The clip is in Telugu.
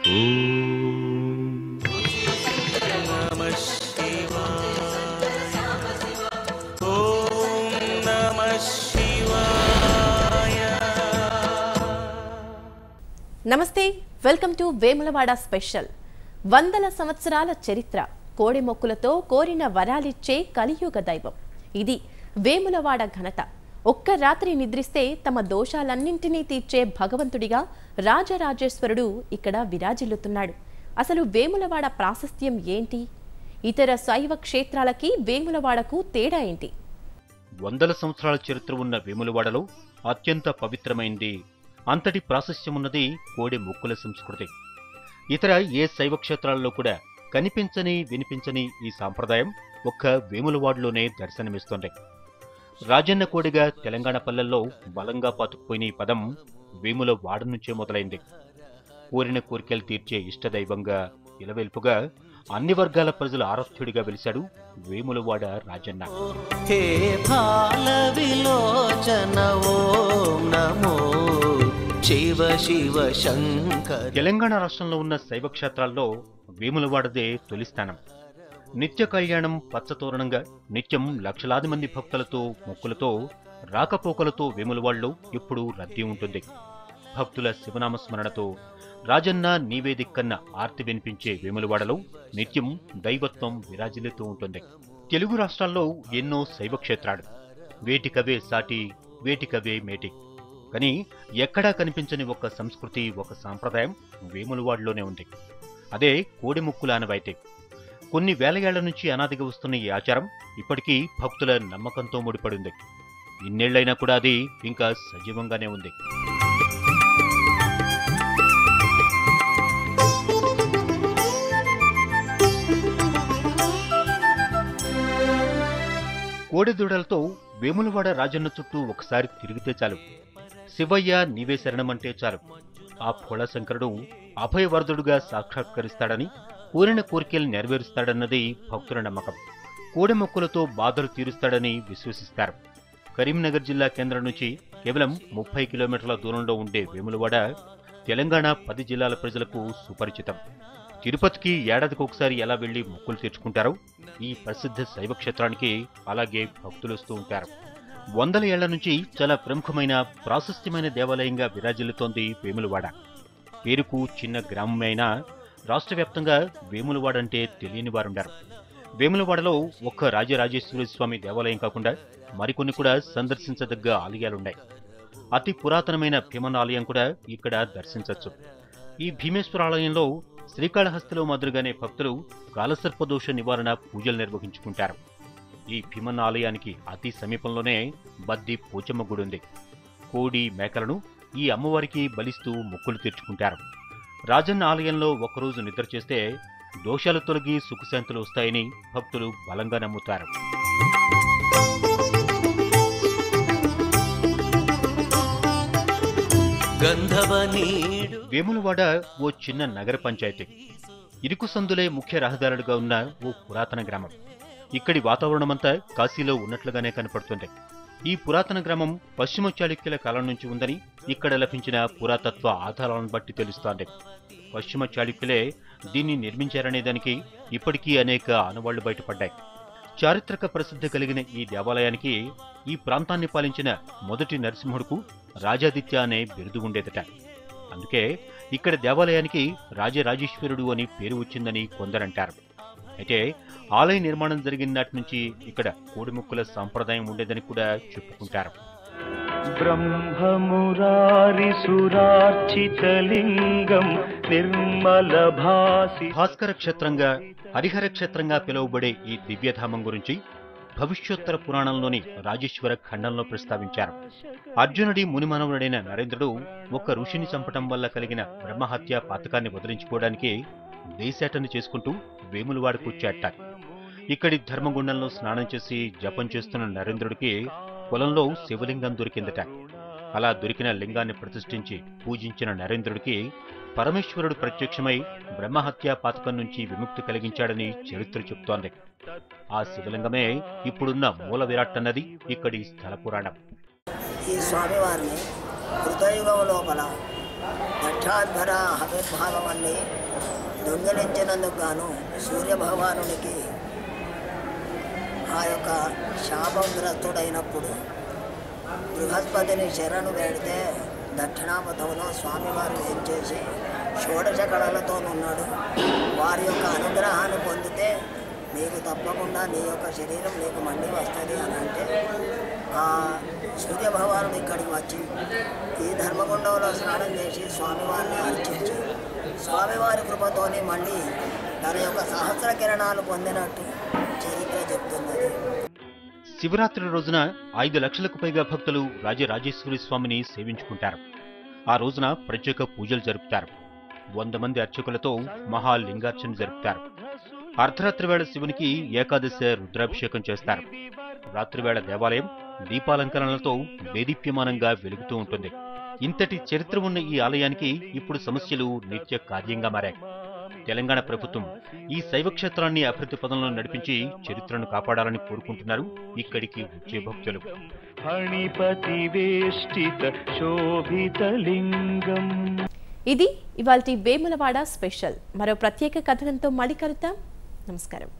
ఓం నమః శివాయ. ఓం నమః శివాయ. నమస్తే, వెల్కమ్ టు వేములవాడ స్పెషల్. వందల సంవత్సరాల చరిత్ర, కోడి మొక్కులతో కోరిన వరాలిచ్చే కలియుగ దైవం. ఇది వేములవాడ ఘనత. ఒక్క రాత్రి నిద్రిస్తే తమ దోషాలన్నింటినీ తీర్చే భగవంతుడిగా రాజరాజేశ్వరుడు ఇక్కడ విరాజిల్లుతున్నాడు. అసలు వేములవాడ ప్రాశస్త్యం ఏంటి? ఇతర శైవ క్షేత్రాలకి వేములవాడకు తేడా ఏంటి? వందల సంవత్సరాల చరిత్ర ఉన్న వేములవాడలో అత్యంత పవిత్రమైంది, అంతటి ప్రాశస్త్యమున్నది కోడి మొక్కుల సంస్కృతి. ఇతర ఏ శైవ క్షేత్రాల్లో కూడా కనిపించని వినిపించని ఈ సాంప్రదాయం ఒక్క వేములవాడలోనే దర్శనమిస్తోంది. రాజన్న కోడిగా తెలంగాణ పల్లెల్లో బలంగా పాతుకుపోయిన ఈ పదం వేములవాడ నుంచే మొదలైంది. కోరిన కోరికలు తీర్చే ఇష్టదైవంగా, ఇలవెల్పుగా అన్ని వర్గాల ప్రజల ఆరాధ్యుడిగా వెలిశాడు వేములవాడ రాజన్న. హే బాల విలోచన ఓం నమో శివ శివ శంకర. తెలంగాణ రాష్ట్రంలో ఉన్న శైవ క్షేత్రాల్లో వేములవాడదే తొలి స్థానం. నిత్య కళ్యాణం పచ్చతోరణంగా నిత్యం లక్షలాది మంది భక్తులతో మొక్కులతో రాకపోకలతో వేములవాడలో ఎప్పుడూ రద్దీ ఉంటుంది. భక్తుల శివనామ స్మరణతో రాజన్న నీవే దిక్కన్న ఆర్తి వినిపించే వేములవాడలో నిత్యం దైవత్వం విరాజిల్లుతూ ఉంటుంది. తెలుగు రాష్ట్రాల్లో ఎన్నో శైవ క్షేత్రాలు, వేటికవే సాటి వేటికవే మేటి. కానీ ఎక్కడా కనిపించని ఒక సంస్కృతి, ఒక సాంప్రదాయం వేములవాడలోనే ఉంది. అదే కోడి మొక్కుల ఆనవాయితీ. కొన్ని వేల ఏళ్ల నుంచి అనాదిగా వస్తున్న ఈ ఆచారం ఇప్పటికీ భక్తుల నమ్మకంతో ముడిపడింది. ఇన్నేళ్లైనా కూడా అది ఇంకా సజీవంగానే ఉంది. కోడి దూడలతో వేములవాడ రాజన్న చుట్టూ ఒకసారి తిరిగితే చాలు, శివయ్య నీవే శరణమంటే చాలు, ఆ భోళాశంకరుడు అభయవర్ధుడుగా సాక్షాత్కరిస్తాడని, కోరిన కోరికలు నెరవేరుస్తాడన్నది భక్తుల నమ్మకం. కోడి మొక్కులతో బాధలు తీరుస్తాడని విశ్వసిస్తారు. కరీంనగర్ జిల్లా కేంద్రం నుంచి కేవలం 30 కిలోమీటర్ల దూరంలో ఉండే వేములవాడ తెలంగాణ 10 జిల్లాల ప్రజలకు సుపరిచితం. తిరుపతికి ఏడాదికి ఒకసారి ఎలా వెళ్లి మొక్కులు తీర్చుకుంటారో ఈ ప్రసిద్ధ శైవ క్షేత్రానికి అలాగే భక్తులు వస్తూ ఉంటారు. వందల ఏళ్ల నుంచి చాలా ప్రముఖమైన ప్రాశస్త్యమైన దేవాలయంగా విరాజిల్లుతోంది వేములవాడ. పేరుకు చిన్న గ్రామమే అయినా రాష్ట్ర వ్యాప్తంగా వేములవాడ అంటే తెలియని వారుండారు. వేములవాడలో ఒక్క రాజరాజేశ్వరి స్వామి దేవాలయం కాకుండా మరికొన్ని కూడా సందర్శించదగ్గ ఆలయాలున్నాయి. అతి పురాతనమైన భీమన్న ఆలయం కూడా ఇక్కడ దర్శించవచ్చు. ఈ భీమేశ్వర ఆలయంలో శ్రీకాళహస్తిలో మాదిరిగానే భక్తులు కాలసర్పదోష నివారణ పూజలు నిర్వహించుకుంటారు. ఈ భీమన్న ఆలయానికి అతి సమీపంలోనే బద్ది పోచమ్మ గుడి ఉంది. కోడి మేకలను ఈ అమ్మవారికి బలిస్తూ మొక్కులు తీర్చుకుంటారు. రాజన్న ఆలయంలో ఒకరోజు నిద్ర చేస్తే దోషాలు తొలగి సుఖశాంతులు వస్తాయని భక్తులు బలంగా నమ్ముతారు. వేములవాడ ఓ చిన్న నగర పంచాయతీ. ఇరుకు సందులే ముఖ్య రహదారులుగా ఉన్న ఓ పురాతన గ్రామం. ఇక్కడి వాతావరణమంతా కాశీలో ఉన్నట్లుగానే కనపడుతుంది. ఈ పురాతన గ్రామం పశ్చిమ చాళుక్యుల కాలం నుంచి ఉందని ఇక్కడ లభించిన పురాతత్వ ఆధారాలను బట్టి తెలుస్తోంది. పశ్చిమ చాళుక్యులే దీన్ని నిర్మించారనే దానికి ఇప్పటికీ అనేక ఆనవాళ్లు బయటపడ్డాయి. చారిత్రక ప్రసిద్ధి కలిగిన ఈ దేవాలయానికి ఈ ప్రాంతాన్ని పాలించిన మొదటి నరసింహుడుకు రాజాదిత్య అనే బిరుదు ఉండేదట. అందుకే ఇక్కడ దేవాలయానికి రాజరాజేశ్వరుడు అని పేరు వచ్చిందని కొందరంటారు. అయితే ఆలయ నిర్మాణం జరిగిన నాటి నుంచి ఇక్కడ కోడిముక్కుల సాంప్రదాయం ఉండేదని కూడా చెప్పుకుంటారు. భాస్కర క్షేత్రంగా, హరిహర క్షేత్రంగా పిలువబడే ఈ దివ్యధామం గురించి భవిష్యోత్తర పురాణంలోని రాజేశ్వర ఖండంలో ప్రస్తావించారు. అర్జునుడి మునిమనవుడైన నరేంద్రుడు ఒక ఋషిని చంపటం వల్ల కలిగిన బ్రహ్మహత్య పాతకాన్ని వదిలించుకోవడానికి దేశాటన చేసుకుంటూ వేములవాడకు వచ్చాట. ఇక్కడి ధర్మగుండంలో స్నానం చేసి జపం చేస్తున్న నరేంద్రుడికి పొలంలో శివలింగం దొరికిందట. అలా దొరికిన లింగాన్ని ప్రతిష్ఠించి పూజించిన నరేంద్రుడికి పరమేశ్వరుడు ప్రత్యక్షమై బ్రహ్మహత్యా పాతకం నుంచి విముక్తి కలిగించాడని చరిత్ర చెబుతోంది. ఆ శివలింగమే ఇప్పుడున్న మూల విరాట్ అన్నది ఇక్కడి స్థల పురాణం. ఈ స్వామివారిని కృతయుగం లోపల దక్షాధ్వర ఆవిర్భావమని దొంగిలించినందుకు గాను సూర్యభగవానునికి ఆ యొక్క శాపగ్రస్తుడైనప్పుడు బృహస్పతిని శరణు వేడితే దక్షిణాపథంలో స్వామివారు ఏం చేసి షోడశ కళలతో ఉన్నాడు. వారి యొక్క అనుగ్రహాన్ని పొందితే నీకు తప్పకుండా నీ యొక్క శరీరం నీకు మండి వస్తుంది అని అంటే ఆ సూర్యభగవానుడు ఇక్కడికి వచ్చి ఈ ధర్మగుండంలో స్నానం చేసి స్వామివారిని అర్చించి స్వామివారి కృపతోని మళ్ళీ తన యొక్క సహస్ర కిరణాలు పొందినట్టు చరిత్ర చెప్తున్నది. శివరాత్రి రోజున 5 లక్షలకు పైగా భక్తులు రాజరాజేశ్వరి స్వామిని సేవించుకుంటారు. ఆ రోజున ప్రత్యేక పూజలు జరుపుతారు. 100 మంది అర్చకులతో మహాలింగార్చన జరుపుతారు. అర్ధరాత్రి వేళ శివునికి ఏకాదశ రుద్రాభిషేకం చేస్తారు. రాత్రివేళ దేవాలయం దీపాలంకరణలతో దేదీప్యమానంగా వెలుగుతూ ఉంటుంది. ఇంతటి చరిత్ర ఉన్న ఈ ఆలయానికి ఇప్పుడు సమస్యలు నిత్య కార్యంగా మారాయి. తెలంగాణ ప్రభుత్వం ఈ శైవ క్షేత్రాన్ని అభివృద్ధి పదంలో నడిపించి చరిత్రను కాపాడాలని కోరుకుంటున్నారు ఇక్కడికి వచ్చే భక్తులు. ఇది ఇవాల్టి వేములవాడ స్పెషల్. మరో ప్రత్యేక కథనంతో మళ్ళీ కలుద్దాం. నమస్కారం.